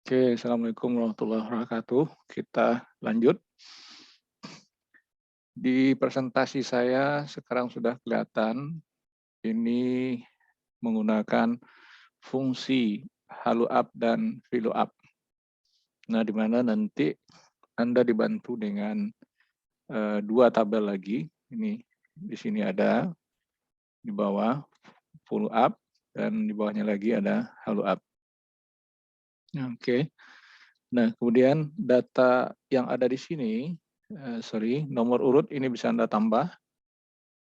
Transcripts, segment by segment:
Oke, Assalamualaikum warahmatullahi wabarakatuh. Kita lanjut. Di presentasi saya sekarang sudah kelihatan, ini menggunakan fungsi halu up dan filu up. Nah, di mana nanti Anda dibantu dengan dua tabel lagi. Ini di sini ada di bawah follow up dan di bawahnya lagi ada halu up. Oke. Nah, kemudian data yang ada di sini, nomor urut ini bisa Anda tambah.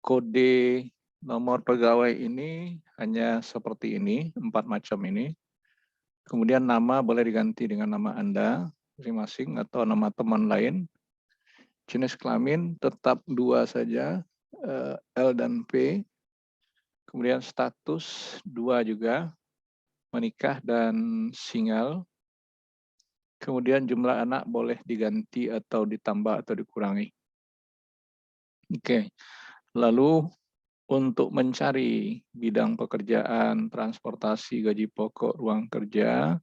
Kode nomor pegawai ini hanya seperti ini, 4 macam ini. Kemudian nama boleh diganti dengan nama Anda masing-masing atau nama teman lain. Jenis kelamin tetap 2 saja, L dan P. Kemudian status 2 juga, menikah dan single. Kemudian jumlah anak boleh diganti atau ditambah atau dikurangi. Oke, lalu untuk mencari bidang pekerjaan, transportasi, gaji pokok, ruang kerja,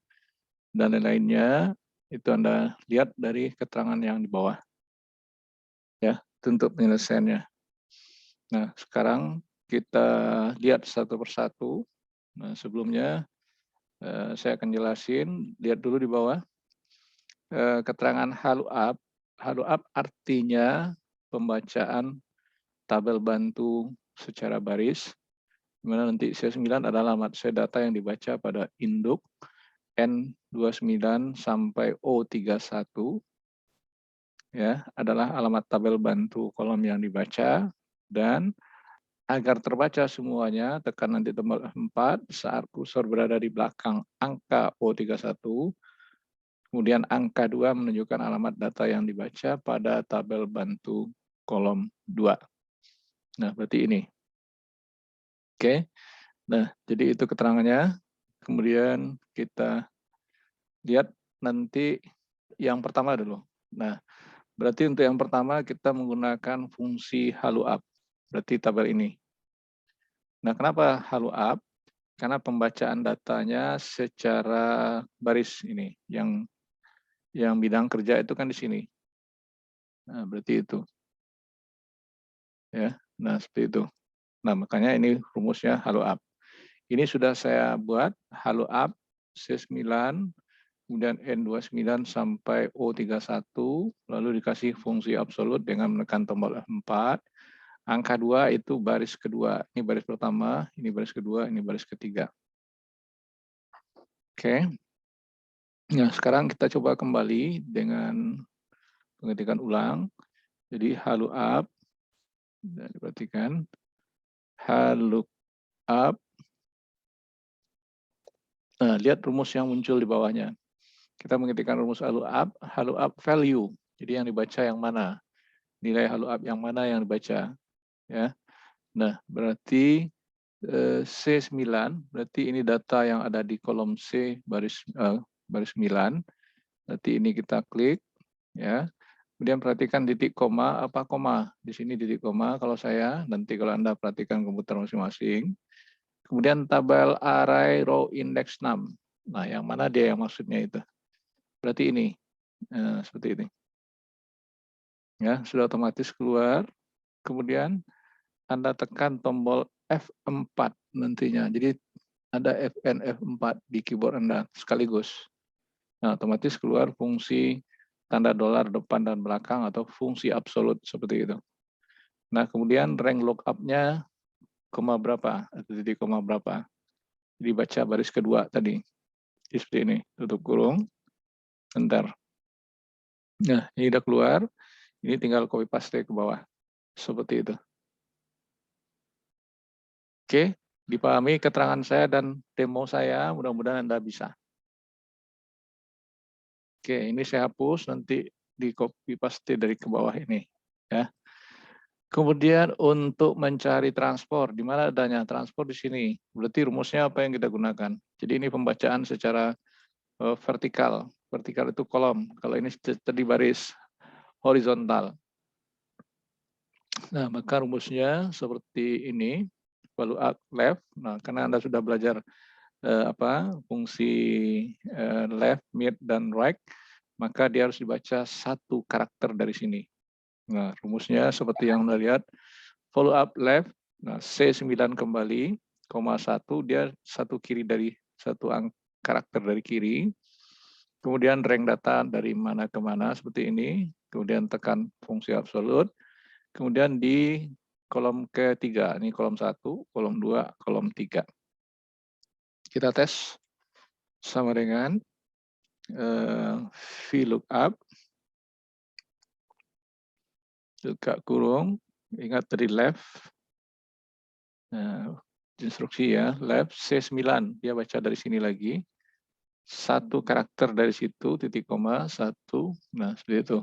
dan lain-lainnya, itu Anda lihat dari keterangan yang di bawah. Ya, untuk penyelesaiannya. Nah, sekarang kita lihat satu persatu. Nah, sebelumnya saya akan jelasin, lihat dulu di bawah. Keterangan halu up. Halu up artinya pembacaan tabel bantu secara baris, di mana nanti C9 adalah alamat C data yang dibaca pada induk N29 sampai O31, ya, adalah alamat tabel bantu kolom yang dibaca, dan agar terbaca semuanya, tekan nanti tombol F4 saat kursor berada di belakang angka O31, kemudian angka 2 menunjukkan alamat data yang dibaca pada tabel bantu kolom 2. Nah, berarti ini. Oke. Nah, jadi itu keterangannya. Kemudian kita lihat nanti yang pertama dulu. Nah, berarti untuk yang pertama kita menggunakan fungsi halu up. Berarti tabel ini. Nah, kenapa halu up? Karena pembacaan datanya secara baris ini. Yang bidang kerja itu kan di sini. Nah, berarti itu. Ya. Nah, seperti itu. Nah, makanya ini rumusnya halu up. Ini sudah saya buat halu up C9, kemudian N29 sampai O31, lalu dikasih fungsi absolut dengan menekan tombol F4. Angka 2 itu baris kedua. Ini baris pertama, ini baris kedua, ini baris ketiga. Oke. Nah, sekarang kita coba kembali dengan pengetikan ulang. Jadi halu up, dan diperhatikan, halu up. Nah, lihat rumus yang muncul di bawahnya. Kita mengetikkan rumus halu up value. Jadi yang dibaca yang mana? Nilai halu up yang mana yang dibaca? Ya. Nah, berarti C9, berarti ini data yang ada di kolom C baris 9. Berarti ini kita klik, ya. Kemudian perhatikan titik koma, apa koma? Di sini titik koma kalau saya, nanti kalau Anda perhatikan komputer masing-masing. Kemudian tabel array row index 6. Nah, yang mana dia yang maksudnya itu? Berarti ini, seperti ini. Ya, sudah otomatis keluar. Kemudian Anda tekan tombol F4 nantinya. Jadi ada Fn F4 di keyboard Anda sekaligus. Nah, otomatis keluar fungsi tanda dolar depan dan belakang atau fungsi absolut seperti itu. Nah, kemudian rank lookup-nya koma berapa atau titik koma berapa. Dibaca baris kedua tadi. Seperti ini, tutup kurung. Bentar. Nah, ini udah keluar. Ini tinggal copy paste ke bawah. Seperti itu. Oke, dipahami keterangan saya dan demo saya, mudah-mudahan Anda bisa. Oke, ini saya hapus, nanti di copy paste dari ke bawah ini. Ya. Kemudian untuk mencari transport, di mana adanya transport di sini? Berarti rumusnya apa yang kita gunakan? Jadi ini pembacaan secara vertikal. Vertikal itu kolom, kalau ini tadi baris horizontal. Nah, maka rumusnya seperti ini, value up left. Nah, karena Anda sudah belajar fungsi left, mid, dan right, maka dia harus dibaca satu karakter dari sini. Nah, rumusnya seperti yang Anda lihat, follow up left, nah C9 kembali, koma 1, dia satu kiri dari satu karakter dari kiri, kemudian rank data dari mana ke mana seperti ini, kemudian tekan fungsi absolut, kemudian di kolom ketiga, ini kolom 1, kolom 2, kolom 3. Kita tes sama dengan VLOOKUP, buka kurung, ingat dari left, nah, instruksi ya, left C9, dia baca dari sini lagi, satu karakter dari situ, titik koma, satu, nah seperti itu.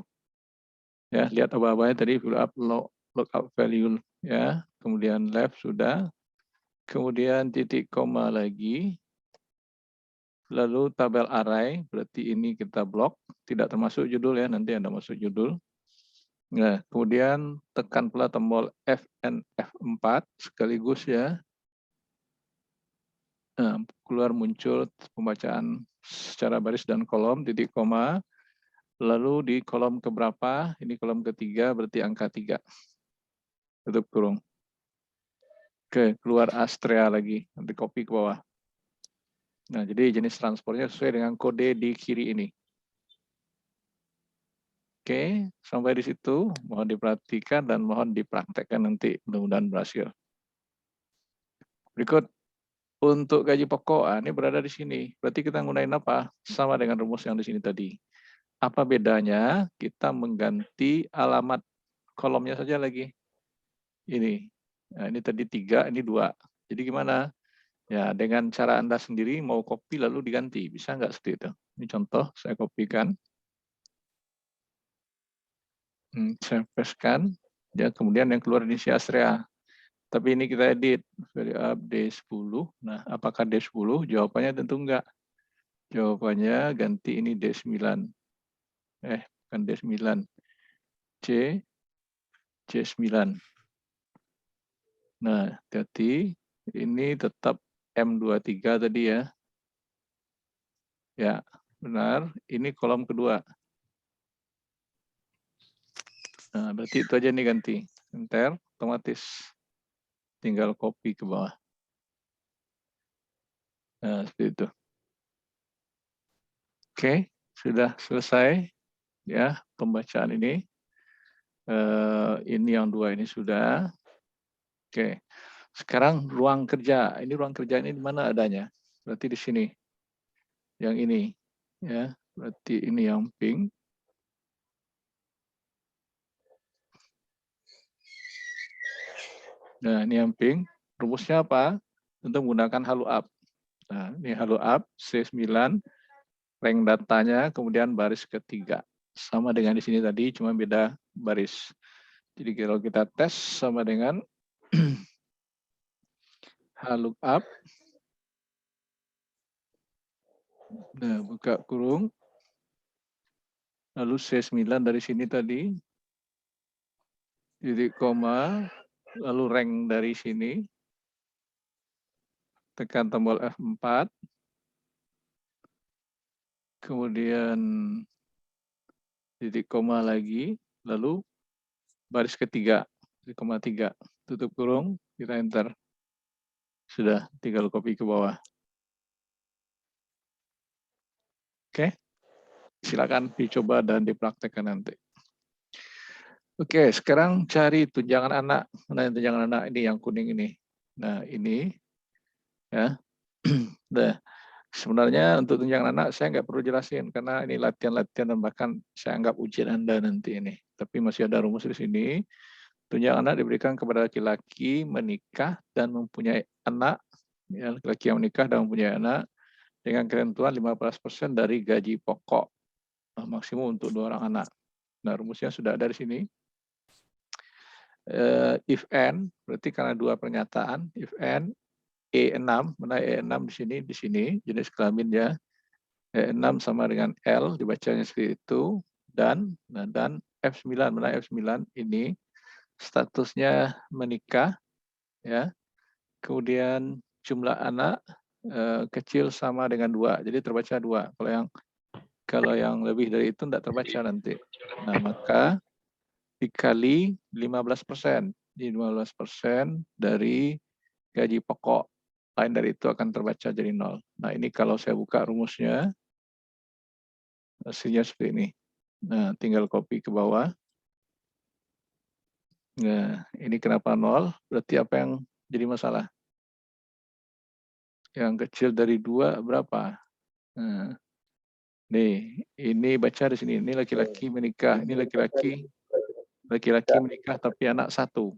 Ya, lihat apa-apanya tadi, VLOOKUP, lookup value, ya, kemudian left sudah, kemudian titik koma lagi, lalu tabel array, berarti ini kita blok, tidak termasuk judul ya, nanti Anda masuk judul. Nah, kemudian tekan pula tombol Fn F4 sekaligus ya. Nah, keluar muncul pembacaan secara baris dan kolom, titik koma. Lalu di kolom keberapa? Ini kolom ketiga, berarti angka 3. Tutup kurung. Oke, keluar Astrea lagi, nanti copy ke bawah. Nah, jadi jenis transportnya sesuai dengan kode di kiri ini. Oke, sampai di situ mohon diperhatikan dan mohon dipraktekkan nanti, mudah-mudahan berhasil. Berikut untuk gaji pokok, ini berada di sini. Berarti kita gunain apa? Sama dengan rumus yang di sini tadi. Apa bedanya? Kita mengganti alamat kolomnya saja lagi. Ini. Nah, ini tadi 3, ini 2. Jadi gimana? Ya, dengan cara Anda sendiri mau copy lalu diganti. Bisa nggak seperti itu? Ini contoh, saya kopikan. Saya pastekan. Ya, kemudian yang keluar ini si Astrea. Tapi ini kita edit. Value up D10. Nah, apakah D10? Jawabannya tentu enggak. Jawabannya ganti ini D9. Bukan D9. C9. Nah, hati-hati. Ini tetap M23 tadi ya. Ya, benar. Ini kolom kedua. Nah, berarti itu aja nih ganti. Enter, otomatis. Tinggal copy ke bawah. Nah, seperti itu. Oke, sudah selesai ya pembacaan ini. Ini yang 2 ini sudah. Oke, sekarang ruang kerja. Ini ruang kerja ini di mana adanya? Berarti di sini. Yang ini. Ya, berarti ini yang pink. Nah, ini yang pink. Rumusnya apa? Tentu menggunakan halo up. Nah, ini halo up, C9, rank datanya, kemudian baris ketiga. Sama dengan di sini tadi, cuma beda baris. Jadi kalau kita tes sama dengan halo up. Nah, buka kurung. Lalu C9 dari sini tadi. Titik koma. Lalu rank dari sini. Tekan tombol F4. Kemudian titik koma lagi. Lalu baris ketiga. Titik koma 3. Tutup kurung. Kita enter. Sudah, tinggal copy ke bawah. Oke. Silakan dicoba dan dipraktekkan nanti. Oke, sekarang cari tunjangan anak. Mana yang tunjangan anak? Ini yang kuning ini. Nah, ini ya. Nah, sebenarnya untuk tunjangan anak saya nggak perlu jelasin karena ini latihan-latihan dan bahkan saya anggap ujian Anda nanti ini. Tapi masih ada rumus di sini. Tunjangan anak diberikan kepada laki-laki menikah dan mempunyai anak, ya, laki-laki yang menikah dan mempunyai anak dengan ketentuan 15% dari gaji pokok maksimum untuk 2 orang anak. Nah, rumusnya sudah ada di sini. If n, berarti karena 2 pernyataan, if n E6, mana E6 di sini, jenis kelaminnya. E6 sama dengan L, dibacanya seperti itu, dan F9, mana F9 ini statusnya menikah, ya. Kemudian jumlah anak, kecil sama dengan 2. Jadi terbaca 2. Kalau yang lebih dari itu tidak terbaca nanti. Nah, maka dikali 15%. Jadi 15% dari gaji pokok. Lain dari itu akan terbaca jadi 0. Nah, ini kalau saya buka rumusnya, hasilnya seperti ini. Nah, tinggal copy ke bawah. Nah, ini kenapa 0? Berarti apa yang jadi masalah? Yang kecil dari 2 berapa? Nah, nih, ini baca di sini. Ini laki-laki menikah. Ini laki-laki menikah tapi anak 1.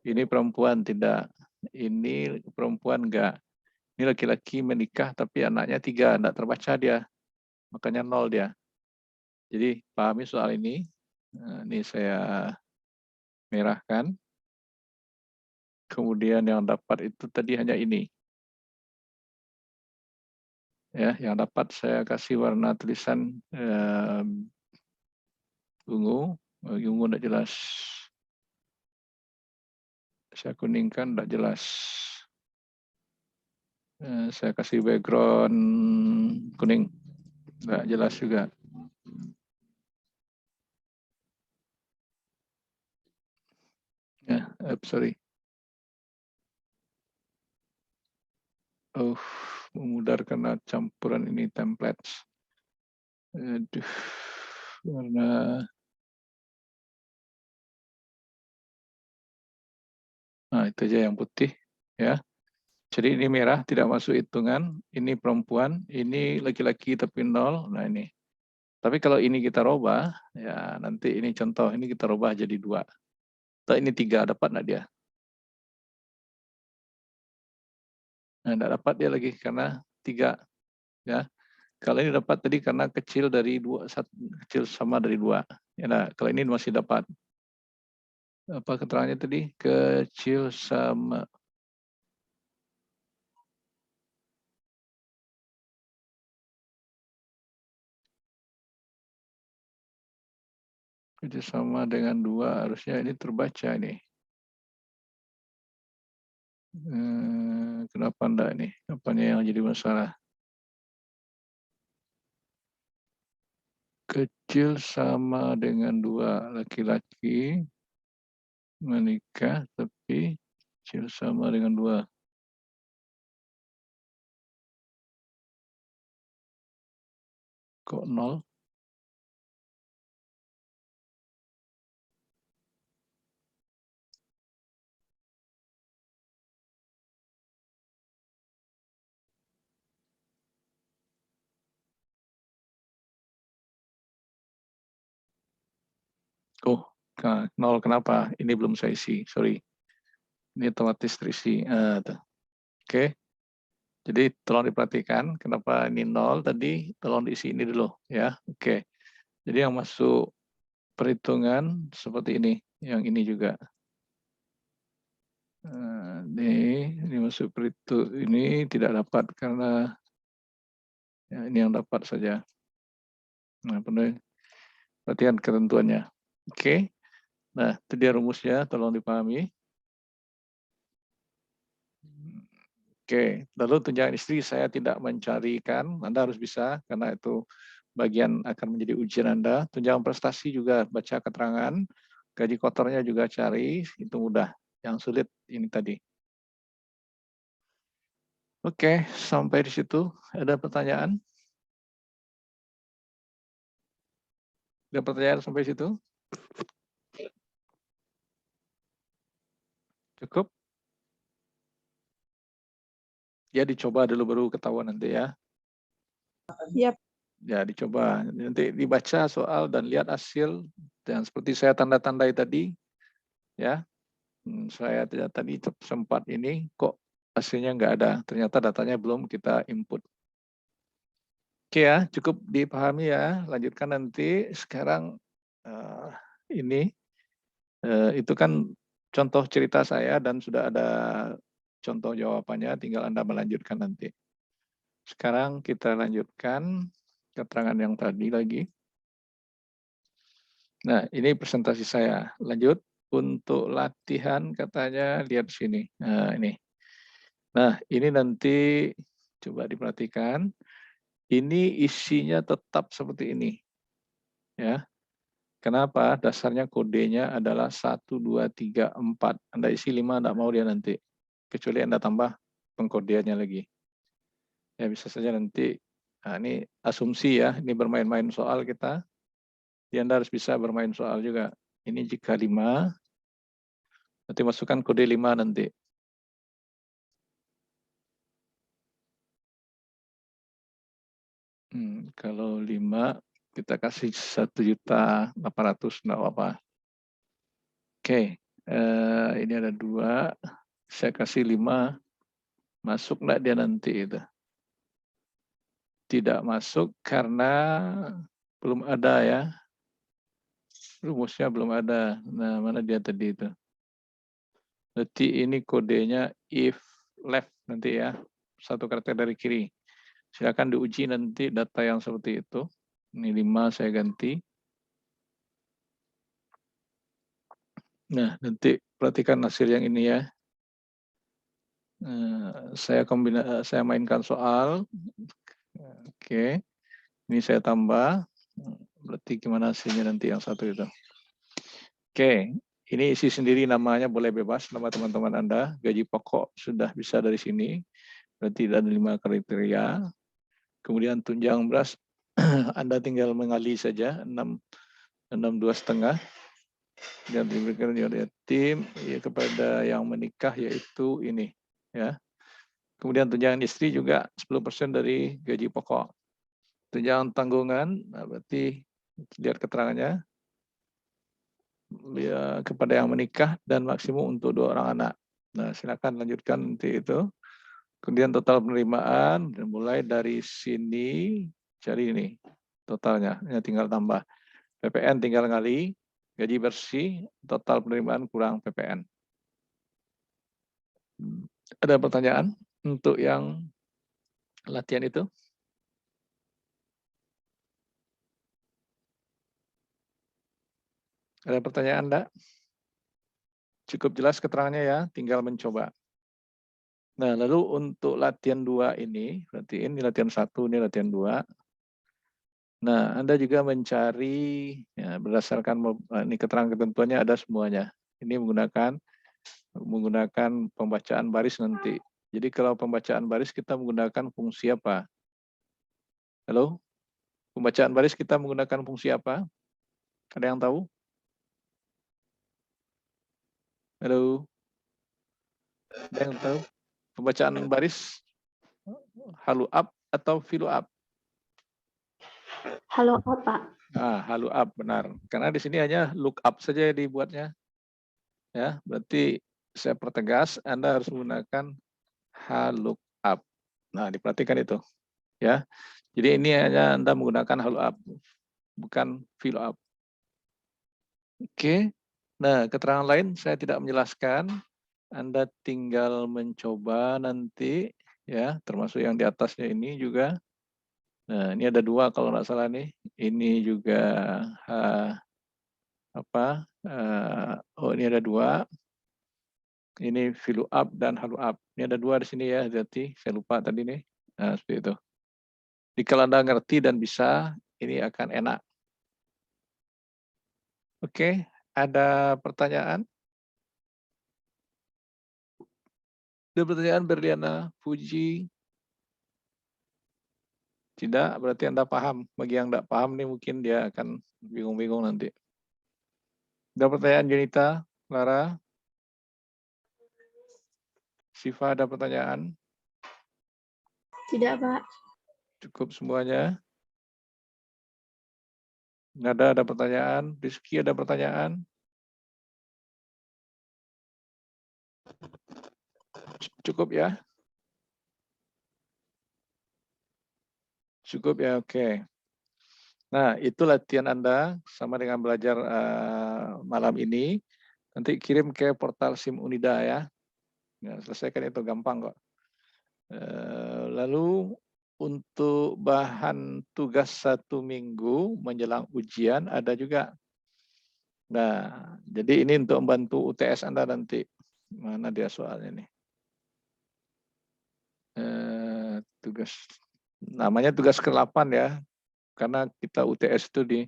Ini perempuan tidak. Ini perempuan enggak. Ini laki-laki menikah tapi anaknya 3. Enggak terbaca dia. Makanya 0 dia. Jadi pahami soal ini. Nah, ini saya merahkan. Kemudian yang dapat itu tadi hanya ini. Ya, yang dapat saya kasih warna tulisan ungu. Ungu tidak jelas. Saya kuningkan tidak jelas. Saya kasih background kuning. Tidak jelas juga. Ya, sorry. Memudar karena campuran ini templates. Aduh, warna nah itu aja yang putih ya. Jadi ini merah tidak masuk hitungan, ini perempuan, ini laki-laki tapi 0. Nah ini. Tapi kalau ini kita robah, ya nanti ini contoh, ini kita robah jadi 2. Atau ini 3, dapat nggak dia? Nah, nggak dapat dia lagi karena 3. Ya. Kalau ini dapat tadi karena kecil dari 2, kecil sama dari 2. Ya, nah, kalau ini masih dapat. Apa keterangannya tadi? Kecil sama dengan 2, harusnya ini terbaca ini. Kenapa enggak ini? Apanya yang jadi masalah? Kecil sama dengan 2, laki-laki menikah tapi kecil sama dengan 2. Kok 0? Oh, 0 kenapa? Ini belum saya isi, sorry. Ini otomatis terisi. Oke. Jadi tolong diperhatikan kenapa ini 0 tadi, tolong diisi ini dulu ya. Oke. Jadi yang masuk perhitungan seperti ini, yang ini juga. Ini masuk perhitung ini tidak dapat karena ya, ini yang dapat saja. Nah, perhatikan ketentuannya. Oke. Nah, itu dia rumusnya, tolong dipahami. Oke, lalu tunjangan istri saya tidak mencarikan, Anda harus bisa karena itu bagian akan menjadi ujian Anda. Tunjangan prestasi juga baca keterangan, gaji kotornya juga cari, itu mudah. Yang sulit ini tadi. Oke, sampai di situ. Ada pertanyaan? Ada pertanyaan sampai situ? Cukup? Ya dicoba dulu baru ketahuan nanti ya. Yap. Ya dicoba. Nanti dibaca soal dan lihat hasil. Dan seperti saya tanda-tandai tadi, ya. Saya tidak tadi sempat ini kok hasilnya nggak ada. Ternyata datanya belum kita input. Oke ya, cukup dipahami ya. Lanjutkan nanti. Sekarang ini itu kan contoh cerita saya dan sudah ada contoh jawabannya. Tinggal Anda melanjutkan nanti. Sekarang kita lanjutkan keterangan yang tadi lagi. Nah, ini presentasi saya. Lanjut. Untuk latihan katanya lihat sini. Nah, ini. Nah, ini nanti Coba diperhatikan. Ini isinya tetap seperti ini. Ya. Kenapa? Dasarnya kodenya adalah 1, 2, 3, 4. Anda isi 5, enggak mau dia nanti. Kecuali Anda tambah pengkodeannya lagi. Ya bisa saja nanti, nah ini asumsi ya, ini bermain-main soal kita. Jadi Anda harus bisa bermain soal juga. Ini jika 5, nanti masukkan kode 5 nanti. Kalau 5, kita kasih 1.800.000, enggak apa-apa. Oke, ini ada 2, saya kasih 5, masuk enggak dia nanti itu? Tidak masuk karena belum ada ya. Rumusnya belum ada. Nah, mana dia tadi itu? Berarti ini kodenya if left nanti ya. Satu karakter dari kiri. Silakan diuji nanti data yang seperti itu. Ini 5 saya ganti. Nah, nanti perhatikan hasil yang ini ya. Saya mainkan soal. Oke. Ini saya tambah. Berarti gimana hasilnya nanti yang satu itu. Oke. Ini isi sendiri namanya boleh bebas. Nama teman-teman Anda. Gaji pokok sudah bisa dari sini. Berarti ada 5 kriteria. Kemudian tunjangan beras, Anda tinggal mengali saja, 62,5. Dan diberikan oleh tim ya, kepada yang menikah yaitu ini. Ya. Kemudian tunjangan istri juga 10% dari gaji pokok. Tunjangan tanggungan, nah berarti lihat keterangannya, ya, kepada yang menikah dan maksimum untuk 2 orang anak. Nah silakan lanjutkan nanti itu. Kemudian total penerimaan, dan mulai dari sini cari ini totalnya, ya tinggal tambah. PPN tinggal kali, gaji bersih, total penerimaan kurang PPN. Ada pertanyaan untuk yang latihan itu? Ada pertanyaan enggak? Cukup jelas keterangannya ya, tinggal mencoba. Nah, lalu untuk latihan 2 ini, berarti ini latihan 1, ini latihan 2. Nah, Anda juga mencari ya, berdasarkan ini keterangan ketentuannya ada semuanya. Ini menggunakan pembacaan baris nanti. Jadi kalau pembacaan baris kita menggunakan fungsi apa? Halo? Pembacaan baris kita menggunakan fungsi apa? Ada yang tahu? Halo? Ada yang tahu? Pembacaan baris halu up atau filu up? Halo, Pak. Halu up benar. Karena di sini hanya look up saja dibuatnya. Ya, berarti saya pertegas Anda harus menggunakan halu up. Nah, diperhatikan itu, ya. Jadi ini hanya Anda menggunakan halu up, bukan fill up. Oke. Nah, keterangan lain saya tidak menjelaskan. Anda tinggal mencoba nanti, ya, termasuk yang di atasnya ini juga. Nah, ini ada 2 kalau nggak salah nih. Ini juga ini ada 2. Ini fill up dan halu up. Ini ada 2 di sini ya, berarti saya lupa tadi nih. Nah, seperti itu. Jadi kalau Anda ngerti dan bisa, ini akan enak. Oke, ada pertanyaan? Ada pertanyaan Berliana, Puji? Tidak, berarti Anda paham. Bagi yang tidak paham nih mungkin dia akan bingung-bingung nanti. Ada pertanyaan Junita, Clara? Siva ada pertanyaan? Tidak, Pak. Cukup semuanya? Nggak ada pertanyaan? Rizky ada pertanyaan? Cukup ya? Cukup ya, oke. Nah, itu latihan Anda sama dengan belajar malam ini. Nanti kirim ke portal SIM Unida ya. Selesaikan itu gampang kok. Lalu untuk bahan tugas 1 minggu menjelang ujian ada juga. Nah, jadi ini untuk membantu UTS Anda nanti. Mana dia soalnya nih? tugas. Namanya tugas ke-8 ya. Karena kita UTS itu di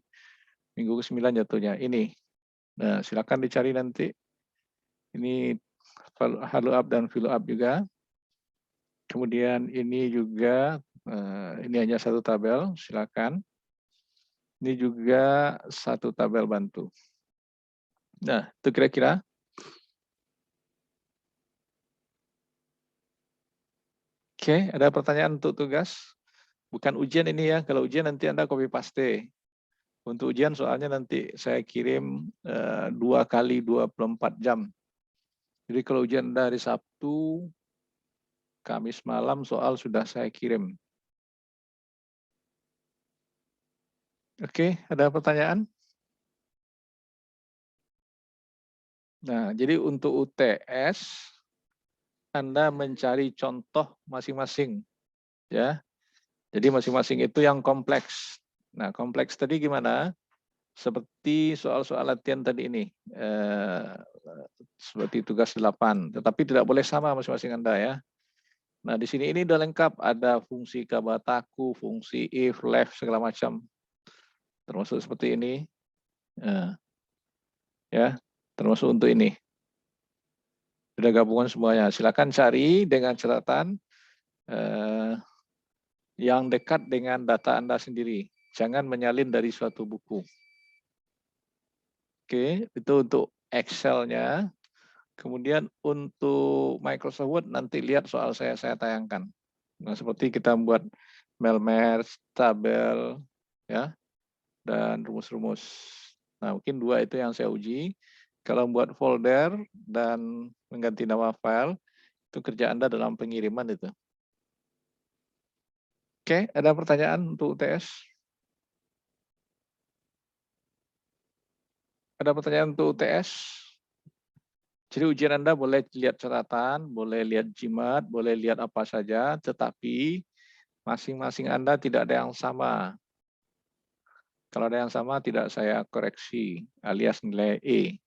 minggu ke-9 jatuhnya. Ini. Nah, silakan dicari nanti. Ini follow up dan follow up juga. Kemudian ini juga, ini hanya satu tabel, silakan. Ini juga satu tabel bantu. Nah, itu kira-kira. Oke, ada pertanyaan untuk tugas? Bukan ujian ini ya, kalau ujian nanti Anda copy paste. Untuk ujian soalnya nanti saya kirim 2 kali 24 jam. Jadi kalau ujian Anda hari Sabtu, Kamis malam soal sudah saya kirim. Oke, ada pertanyaan? Nah, jadi untuk UTS, Anda mencari contoh masing-masing. Ya, jadi masing-masing itu yang kompleks. Nah, kompleks tadi gimana? Seperti soal-soal latihan tadi ini. Seperti tugas 8. Tetapi tidak boleh sama masing-masing Anda ya. Nah, di sini ini udah lengkap. Ada fungsi kabataku, fungsi if, left, segala macam. Termasuk seperti ini. Ya, termasuk untuk ini. Sudah gabungan semuanya. Silakan cari dengan catatan yang dekat dengan data Anda sendiri. Jangan menyalin dari suatu buku. Oke, itu untuk Excel-nya. Kemudian untuk Microsoft Word nanti lihat soal saya tayangkan. Nah, seperti kita membuat melmerge, tabel, ya, dan rumus-rumus. Nah, mungkin 2 itu yang saya uji. Kalau membuat folder dan mengganti nama file, itu kerja Anda dalam pengiriman itu. Oke, ada pertanyaan untuk UTS? Ada pertanyaan untuk UTS? Jadi ujian Anda boleh lihat catatan, boleh lihat jimat, boleh lihat apa saja, tetapi masing-masing Anda tidak ada yang sama. Kalau ada yang sama, tidak saya koreksi, alias nilai E.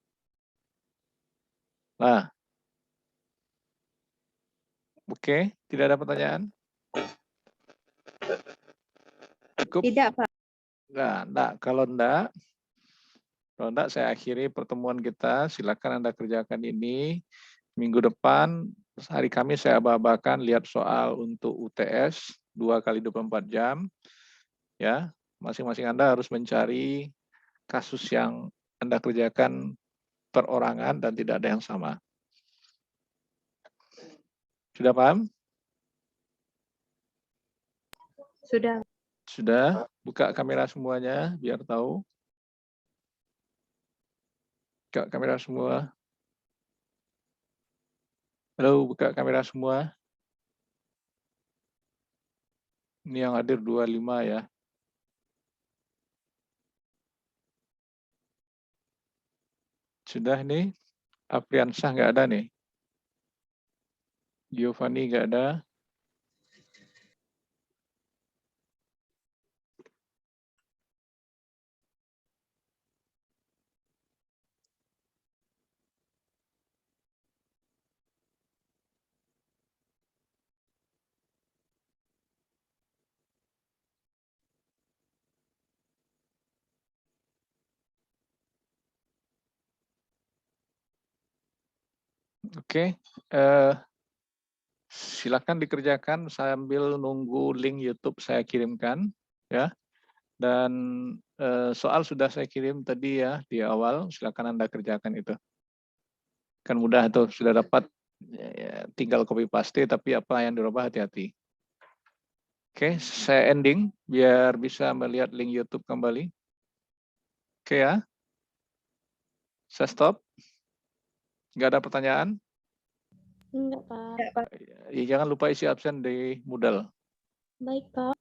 Nah, oke, tidak ada pertanyaan? Cukup? Tidak, Pak. Nah, kalau enggak, saya akhiri pertemuan kita. Silakan Anda kerjakan ini. Minggu depan, hari Kamis saya aba-abakan lihat soal untuk UTS 2 kali 24 jam. Ya, masing-masing Anda harus mencari kasus yang Anda kerjakan perorangan dan tidak ada yang sama. Sudah paham? Sudah. Sudah? Buka kamera semuanya biar tahu. Buka kamera semua. Halo, buka kamera semua. Ini yang hadir 25 ya. Sudah nih. Apriansah nggak ada nih. Giovanni nggak ada. Oke. Silakan dikerjakan sambil nunggu link YouTube saya kirimkan. Ya. Dan soal sudah saya kirim tadi ya di awal. Silakan Anda kerjakan itu. Kan mudah tuh, sudah dapat, ya, tinggal copy paste, tapi apa yang dirubah hati-hati. Oke, saya ending biar bisa melihat link YouTube kembali. Oke ya, saya stop. Nggak ada pertanyaan? Enggak, Pak. Ya, jangan lupa isi absen di Moodle. Baik, Pak.